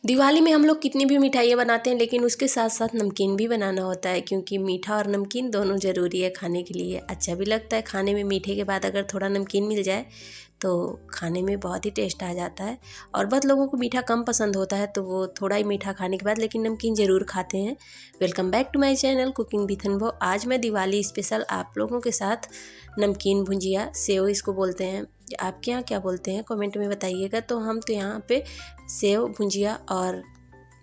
दिवाली में हम लोग कितनी भी मिठाइयाँ बनाते हैं, लेकिन उसके साथ साथ नमकीन भी बनाना होता है, क्योंकि मीठा और नमकीन दोनों ज़रूरी है खाने के लिए। अच्छा भी लगता है खाने में, मीठे के बाद अगर थोड़ा नमकीन मिल जाए तो खाने में बहुत ही टेस्ट आ जाता है। और बहुत लोगों को मीठा कम पसंद होता है, तो वो थोड़ा ही मीठा खाने के बाद लेकिन नमकीन ज़रूर खाते हैं। Welcome back to my channel cooking with Anubhav. आज मैं दिवाली स्पेशल आप लोगों के साथ नमकीन भुंजिया, सेव इसको बोलते हैं, आपके यहाँ क्या बोलते हैं कमेंट में बताइएगा। तो हम तो यहाँ पे सेव भुंजिया और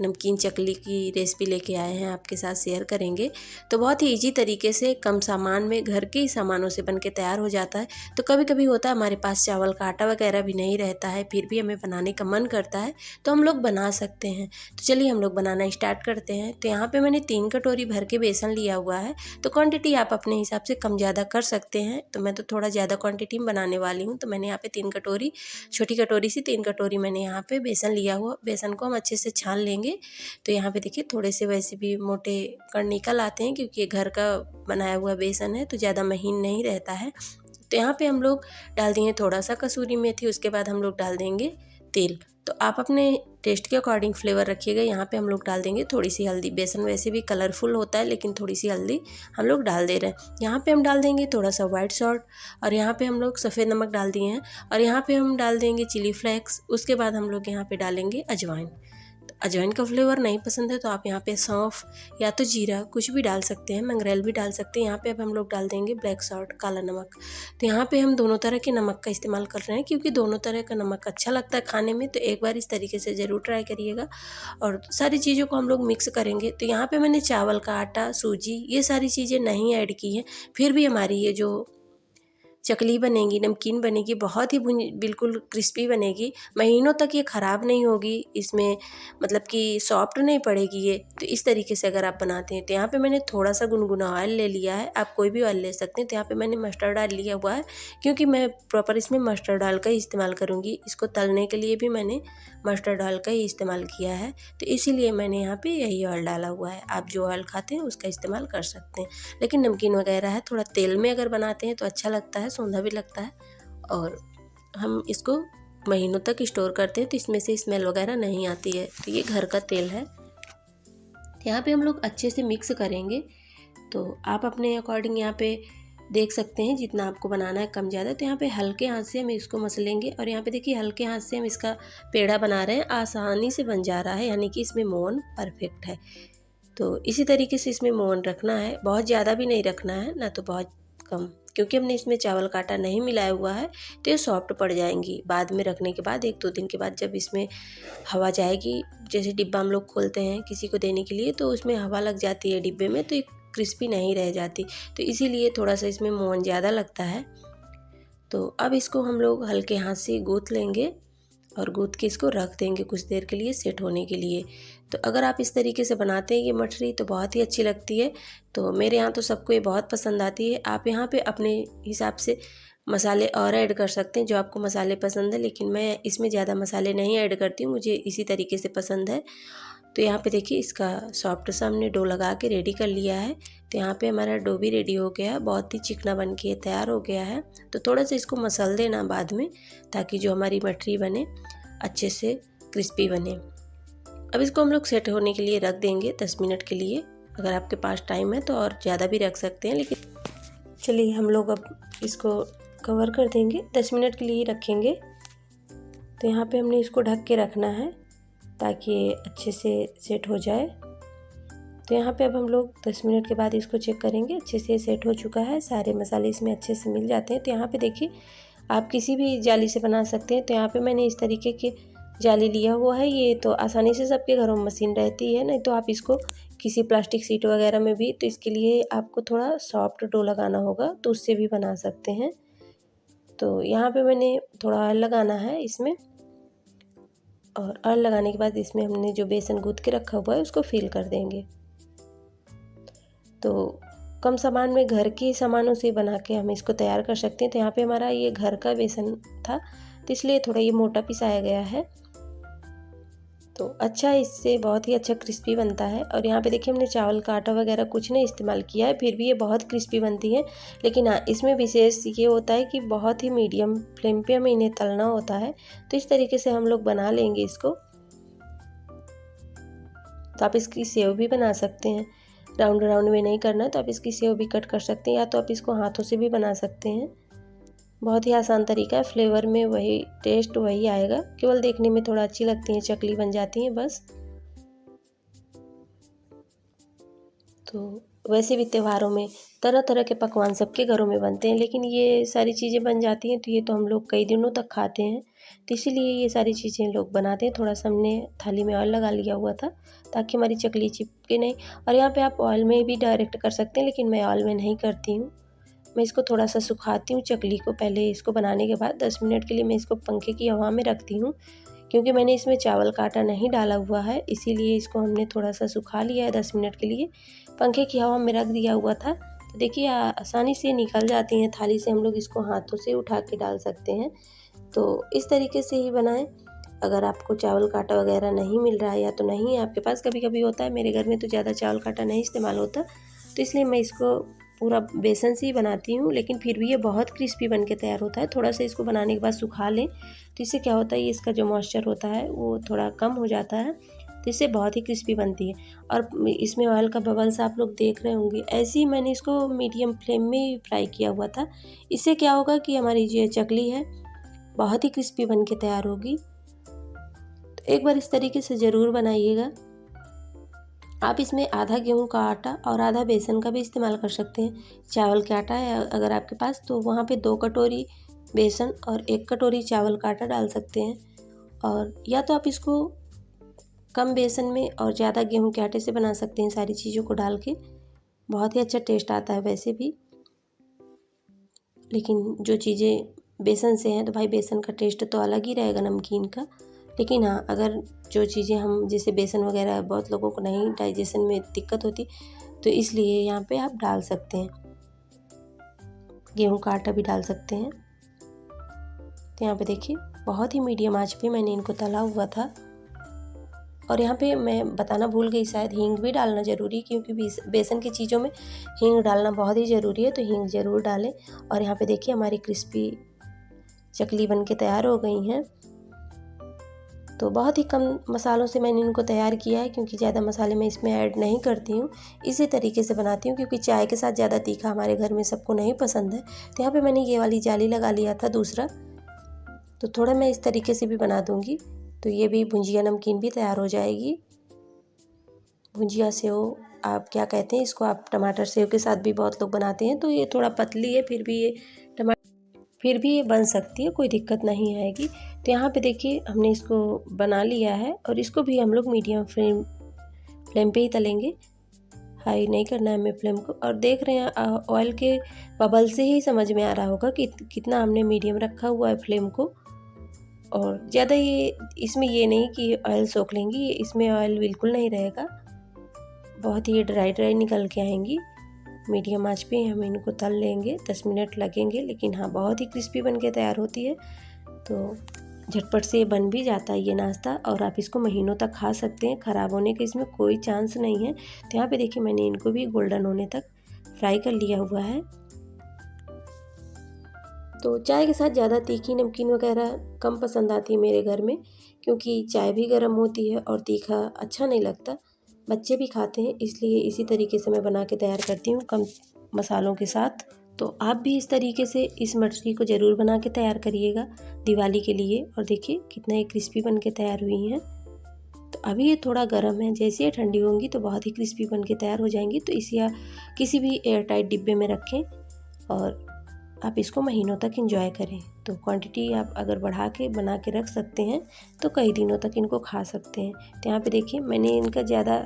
नमकीन चकली की रेसिपी लेके आए हैं, आपके साथ शेयर करेंगे। तो बहुत ही इजी तरीके से कम सामान में घर के ही सामानों से बनके तैयार हो जाता है। तो कभी कभी होता है हमारे पास चावल का आटा वगैरह भी नहीं रहता है, फिर भी हमें बनाने का मन करता है तो हम लोग बना सकते हैं। तो चलिए हम लोग बनाना स्टार्ट करते हैं। तो यहाँ पर मैंने 3 कटोरी भर के बेसन लिया हुआ है। तो क्वान्टिटी आप अपने हिसाब से कम ज़्यादा कर सकते हैं। तो मैं तो थोड़ा ज़्यादा क्वान्टिटी में बनाने वाली हूँ, तो मैंने यहाँ पे 3 कटोरी, छोटी कटोरी से 3 कटोरी मैंने यहाँ पे बेसन लिया हुआ। बेसन को हम अच्छे से छान लेंगे। तो यहाँ पे देखिए थोड़े से वैसे भी मोटे कण निकल आते हैं, क्योंकि ये घर का बनाया हुआ बेसन है तो ज़्यादा महीन नहीं रहता है। तो यहाँ पे हम लोग डाल देंगे थोड़ा सा कसूरी मेथी, उसके बाद हम लोग डाल देंगे तेल। तो आप अपने टेस्ट के अकॉर्डिंग फ्लेवर रखिएगा। यहाँ पे हम लोग डाल देंगे थोड़ी सी हल्दी। बेसन वैसे भी कलरफुल होता है, लेकिन थोड़ी सी हल्दी हम लोग डाल दे रहे हैं। यहाँ पे हम डाल देंगे थोड़ा सा वाइट सॉल्ट, और यहाँ पे हम लोग सफ़ेद नमक डाल दिए हैं, और यहाँ पे हम डाल देंगे चिली फ्लेक्स। उसके बाद हम लोग यहाँ पे डालेंगे अजवाइन। अजवाइन का फ्लेवर नहीं पसंद है तो आप यहाँ पे सौंफ या तो जीरा कुछ भी डाल सकते हैं, मंगरेल भी डाल सकते हैं। यहाँ पे अब हम लोग डाल देंगे ब्लैक सॉल्ट, काला नमक। तो यहाँ पे हम दोनों तरह के नमक का इस्तेमाल कर रहे हैं, क्योंकि दोनों तरह का नमक अच्छा लगता है खाने में। तो एक बार इस तरीके से ज़रूर ट्राई करिएगा। और सारी चीज़ों को हम लोग मिक्स करेंगे। तो यहाँ पर मैंने चावल का आटा, सूजी, ये सारी चीज़ें नहीं ऐड की हैं, फिर भी हमारी ये जो चकली बनेगी, नमकीन बनेगी, बहुत ही बिल्कुल क्रिस्पी बनेगी। महीनों तक ये ख़राब नहीं होगी, इसमें मतलब कि सॉफ्ट नहीं पड़ेगी ये। तो इस तरीके से अगर आप बनाते हैं, तो यहाँ पे मैंने थोड़ा सा गुनगुना ऑयल ले लिया है, आप कोई भी ऑयल ले सकते हैं। तो यहाँ पे मैंने मस्टर्ड ऑयल लिया हुआ है, क्योंकि मैं प्रॉपर इसमें मस्टर्ड ऑयल का ही इस्तेमाल करूँगी। इसको तलने के लिए भी मैंने मस्टर्ड ऑयल का ही इस्तेमाल किया है, तो इसीलिए मैंने यहाँ पे यही ऑयल डाला हुआ है। आप जो ऑयल खाते हैं उसका इस्तेमाल कर सकते हैं, लेकिन नमकीन वगैरह है थोड़ा तेल में अगर बनाते हैं तो अच्छा लगता है, सौंधा भी लगता है, और हम इसको महीनों तक स्टोर करते हैं तो इसमें से स्मेल वगैरह नहीं आती है। तो ये घर का तेल है। यहाँ पे हम लोग अच्छे से मिक्स करेंगे। तो आप अपने अकॉर्डिंग यहाँ पे देख सकते हैं जितना आपको बनाना है कम ज़्यादा। तो यहाँ पे हल्के हाथ से हम इसको मसलेंगे, और यहाँ पे देखिए हल्के हाथ से हम इसका पेड़ा बना रहे हैं, आसानी से बन जा रहा है, यानी कि इसमें मोहन परफेक्ट है। तो इसी तरीके से इसमें मोहन रखना है, बहुत ज़्यादा भी नहीं रखना है ना तो बहुत कम, क्योंकि हमने इसमें चावल का आटा नहीं मिलाया हुआ है तो ये सॉफ्ट पड़ जाएंगी। बाद में रखने के बाद 1-2 दिन के बाद जब इसमें हवा जाएगी, जैसे डिब्बा हम लोग खोलते हैं किसी को देने के लिए, तो उसमें हवा लग जाती है डिब्बे में, तो ये क्रिस्पी नहीं रह जाती। तो इसीलिए थोड़ा सा इसमें मोहन ज़्यादा लगता है। तो अब इसको हम लोग हल्के हाथ से गूँथ लेंगे और गूँथ के इसको रख देंगे कुछ देर के लिए सेट होने के लिए। तो अगर आप इस तरीके से बनाते हैं ये मठरी तो बहुत ही अच्छी लगती है। तो मेरे यहाँ तो सबको ये बहुत पसंद आती है। आप यहाँ पे अपने हिसाब से मसाले और ऐड कर सकते हैं, जो आपको मसाले पसंद है, लेकिन मैं इसमें ज़्यादा मसाले नहीं ऐड करती हूँ, मुझे इसी तरीके से पसंद है। तो यहाँ पे देखिए इसका सॉफ्ट सा हमने डो लगा के रेडी कर लिया है। तो यहाँ पे हमारा डो भी रेडी हो गया है, बहुत ही चिकना बन के तैयार हो गया है। तो थोड़ा सा इसको मसल देना बाद में, ताकि जो हमारी मठरी बने अच्छे से क्रिस्पी बने। अब इसको हम लोग सेट होने के लिए रख देंगे 10 मिनट के लिए। अगर आपके पास टाइम है तो और ज़्यादा भी रख सकते हैं, लेकिन चलिए हम लोग अब इसको कवर कर देंगे, 10 मिनट के लिए रखेंगे। तो यहाँ पे हमने इसको ढक के रखना है ताकि ये अच्छे से सेट हो जाए। तो यहाँ पे अब हम लोग 10 मिनट के बाद इसको चेक करेंगे, अच्छे से सेट हो चुका है, सारे मसाले इसमें अच्छे से मिल जाते हैं। तो यहाँ पे देखिए आप किसी भी जाली से बना सकते हैं। तो यहाँ पे मैंने इस तरीके की जाली लिया हुआ है, ये तो आसानी से सबके घरों में मशीन रहती है, नहीं तो आप इसको किसी प्लास्टिक शीट वगैरह में भी, तो इसके लिए आपको थोड़ा सॉफ्ट डो लगाना होगा, तो उससे भी बना सकते हैं। तो यहाँ पे मैंने थोड़ा ऑयल लगाना है इसमें, और ऑयल लगाने के बाद इसमें हमने जो बेसन गूँथ के रखा हुआ है उसको फिल कर देंगे। तो कम सामान में घर के सामानों से बना के हम इसको तैयार कर सकते हैं। तो यहाँ पे हमारा ये घर का बेसन था, तो इसलिए थोड़ा ये मोटा पिसाया गया है। तो अच्छा, इससे बहुत ही अच्छा क्रिस्पी बनता है। और यहाँ पे देखिए हमने चावल का आटा वगैरह कुछ नहीं इस्तेमाल किया है, फिर भी ये बहुत क्रिस्पी बनती है। लेकिन हाँ, इसमें विशेष ये होता है कि बहुत ही मीडियम फ्लेम पे हमें इन्हें तलना होता है। तो इस तरीके से हम लोग बना लेंगे इसको। तो आप इसकी सेव भी बना सकते हैं। राउंड राउंड में नहीं करना है तो आप इसकी सेव भी कट कर सकते हैं, या तो आप इसको हाथों से भी बना सकते हैं। बहुत ही आसान तरीका है, फ्लेवर में वही टेस्ट वही आएगा, केवल देखने में थोड़ा अच्छी लगती हैं, चकली बन जाती हैं बस। तो वैसे भी त्योहारों में तरह तरह के पकवान सबके घरों में बनते हैं, लेकिन ये सारी चीज़ें बन जाती हैं तो ये तो हम लोग कई दिनों तक खाते हैं, तो इसीलिए ये सारी चीज़ें लोग बनाते हैं। थोड़ा सा हमने थाली में ऑयल लगा लिया हुआ था ताकि हमारी चकली चिपके नहीं। और यहाँ पे आप ऑयल में भी डायरेक्ट कर सकते हैं, लेकिन मैं ऑयल में नहीं करती हूँ। मैं इसको थोड़ा सा सुखाती हूँ चकली को। पहले इसको बनाने के बाद 10 मिनट के लिए मैं इसको पंखे की हवा में रखती हूँ, क्योंकि मैंने इसमें चावल का आटा नहीं डाला हुआ है, इसीलिए इसको हमने थोड़ा सा सुखा लिया है 10 मिनट के लिए। पंखे की हवा में रख दिया हुआ था, तो देखिए आसानी से निकल जाती हैं थाली से। हम लोग इसको हाथों से उठा के डाल सकते हैं। तो इस तरीके से ही बनाएं। अगर आपको चावल का आटा वगैरह नहीं मिल रहा है या तो नहीं है आपके पास, कभी कभी होता है, मेरे घर में तो ज़्यादा चावल का आटा नहीं इस्तेमाल होता, तो इसलिए मैं इसको पूरा बेसन से ही बनाती हूँ, लेकिन फिर भी ये बहुत क्रिस्पी बन के तैयार होता है। थोड़ा सा इसको बनाने के बाद सुखा लें तो इससे क्या होता है, ये इसका जो मॉइस्चर होता है वो थोड़ा कम हो जाता है, तो इससे बहुत ही क्रिस्पी बनती है। और इसमें ऑयल का बबल्स आप लोग देख रहे होंगे, ऐसे ही मैंने इसको मीडियम फ्लेम में फ्राई किया हुआ था। इससे क्या होगा कि हमारी जो चकली है बहुत ही क्रिस्पी बन के तैयार होगी। तो एक बार इस तरीके से ज़रूर बनाइएगा। आप इसमें आधा गेहूं का आटा और आधा बेसन का भी इस्तेमाल कर सकते हैं। चावल का आटा है अगर आपके पास, तो वहाँ पे 2 कटोरी बेसन और 1 कटोरी चावल का आटा डाल सकते हैं। और या तो आप इसको कम बेसन में और ज़्यादा गेहूं के आटे से बना सकते हैं, सारी चीज़ों को डाल के बहुत ही अच्छा टेस्ट आता है वैसे भी। लेकिन जो चीज़ें बेसन से हैं तो भाई बेसन का टेस्ट तो अलग ही रहेगा नमकीन का। लेकिन हाँ, अगर जो चीज़ें हम जैसे बेसन वगैरह बहुत लोगों को नहीं डाइजेशन में दिक्कत होती, तो इसलिए यहाँ पे आप डाल सकते हैं, गेहूं का आटा भी डाल सकते हैं। तो यहाँ पे देखिए बहुत ही मीडियम आंच पे मैंने इनको तला हुआ था। और यहाँ पे मैं बताना भूल गई, शायद हींग भी डालना ज़रूरी है, क्योंकि बेसन की चीज़ों में हींग डालना बहुत ही ज़रूरी है, तो हींग ज़रूर डालें। और यहाँ पे देखिए हमारी क्रिस्पी चकली बन के तैयार हो गई हैं। तो बहुत ही कम मसालों से मैंने इनको तैयार किया है, क्योंकि ज़्यादा मसाले मैं इसमें ऐड नहीं करती हूँ। इसी तरीके से बनाती हूँ, क्योंकि चाय के साथ ज़्यादा तीखा हमारे घर में सबको नहीं पसंद है। तो यहाँ पे मैंने ये वाली जाली लगा लिया था दूसरा, तो थोड़ा मैं इस तरीके से भी बना दूँगी, तो ये भी भुंजिया नमकीन भी तैयार हो जाएगी। भुंजिया सेव आप क्या कहते हैं इसको, आप टमाटर सेव के साथ भी बहुत लोग बनाते हैं। तो ये थोड़ा पतली है, फिर भी ये बन सकती है, कोई दिक्कत नहीं आएगी। तो यहाँ पे देखिए हमने इसको बना लिया है, और इसको भी हम लोग मीडियम फ्लेम पे ही तलेंगे, हाई नहीं करना है हमें फ्लेम को। और देख रहे हैं ऑयल के बबल से ही समझ में आ रहा होगा कि कितना हमने मीडियम रखा हुआ है फ्लेम को। और ज़्यादा ये इसमें ये नहीं कि ऑयल सोख लेंगी, इसमें ऑयल बिल्कुल नहीं रहेगा, बहुत ही ड्राई ड्राई निकल के आएंगी। मीडियम आंच पे हम इनको तल लेंगे, 10 मिनट लगेंगे, लेकिन हाँ बहुत ही क्रिस्पी बन के तैयार होती है। तो झटपट से बन भी जाता है ये नाश्ता, और आप इसको महीनों तक खा सकते हैं, ख़राब होने का इसमें कोई चांस नहीं है। तो यहाँ पे देखिए मैंने इनको भी गोल्डन होने तक फ्राई कर लिया हुआ है। तो चाय के साथ ज़्यादा तीखी नमकीन वगैरह कम पसंद आती है मेरे घर में, क्योंकि चाय भी गर्म होती है और तीखा अच्छा नहीं लगता। बच्चे भी खाते हैं, इसलिए इसी तरीके से मैं बना के तैयार करती हूँ कम मसालों के साथ। तो आप भी इस तरीके से इस मठरी को ज़रूर बना के तैयार करिएगा दिवाली के लिए। और देखिए कितना ये क्रिस्पी बन के तैयार हुई हैं। तो अभी ये थोड़ा गर्म है, जैसे ये ठंडी होंगी तो बहुत ही क्रिस्पी बन के तैयार हो जाएंगी। तो इसे किसी भी एयर टाइट डिब्बे में रखें और आप इसको महीनों तक एंजॉय करें। तो क्वांटिटी आप अगर बढ़ा के बना के रख सकते हैं तो कई दिनों तक इनको खा सकते हैं। तो यहाँ पे देखिए मैंने इनका ज़्यादा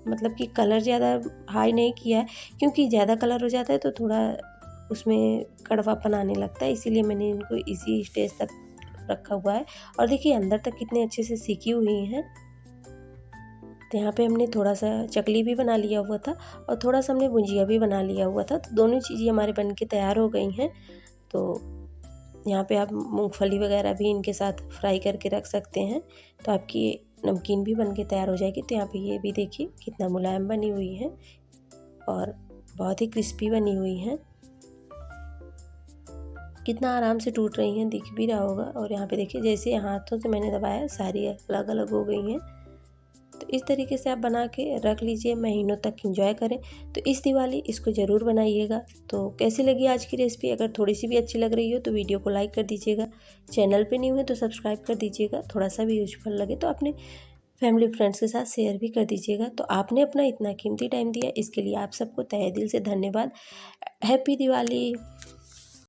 मतलब कि कलर ज़्यादा हाई नहीं किया है, क्योंकि ज़्यादा कलर हो जाता है तो थोड़ा उसमें कड़वापन आने लगता है, इसीलिए मैंने इनको इसी स्टेज तक रखा हुआ है। और देखिए अंदर तक कितने अच्छे से सीखी हुई हैं। तो यहाँ पे हमने थोड़ा सा चकली भी बना लिया हुआ था और थोड़ा सा हमने भुंजिया भी बना लिया हुआ था, तो दोनों चीज़ें हमारे बन के तैयार हो गई हैं। तो यहाँ पे आप मूंगफली वगैरह भी इनके साथ फ्राई करके रख सकते हैं, तो आपकी नमकीन भी बन के तैयार हो जाएगी। तो यहाँ पे ये भी देखिए कितना मुलायम बनी हुई है और बहुत ही क्रिस्पी बनी हुई हैं, कितना आराम से टूट रही हैं, दिख भी रहा होगा। और यहाँ पे देखिए जैसे हाथों से मैंने दबाया सारी अलग अलग हो गई हैं। तो इस तरीके से आप बना के रख लीजिए, महीनों तक इंजॉय करें। तो इस दिवाली इसको ज़रूर बनाइएगा। तो कैसी लगी आज की रेसिपी? अगर थोड़ी सी भी अच्छी लग रही हो तो वीडियो को लाइक कर दीजिएगा, चैनल पे न्यू है तो सब्सक्राइब कर दीजिएगा, थोड़ा सा भी यूजफुल लगे तो अपने फैमिली फ्रेंड्स के साथ शेयर भी कर दीजिएगा। तो आपने अपना इतना कीमती टाइम दिया, इसके लिए आप सबको तहे दिल से धन्यवाद। हैप्पी दिवाली।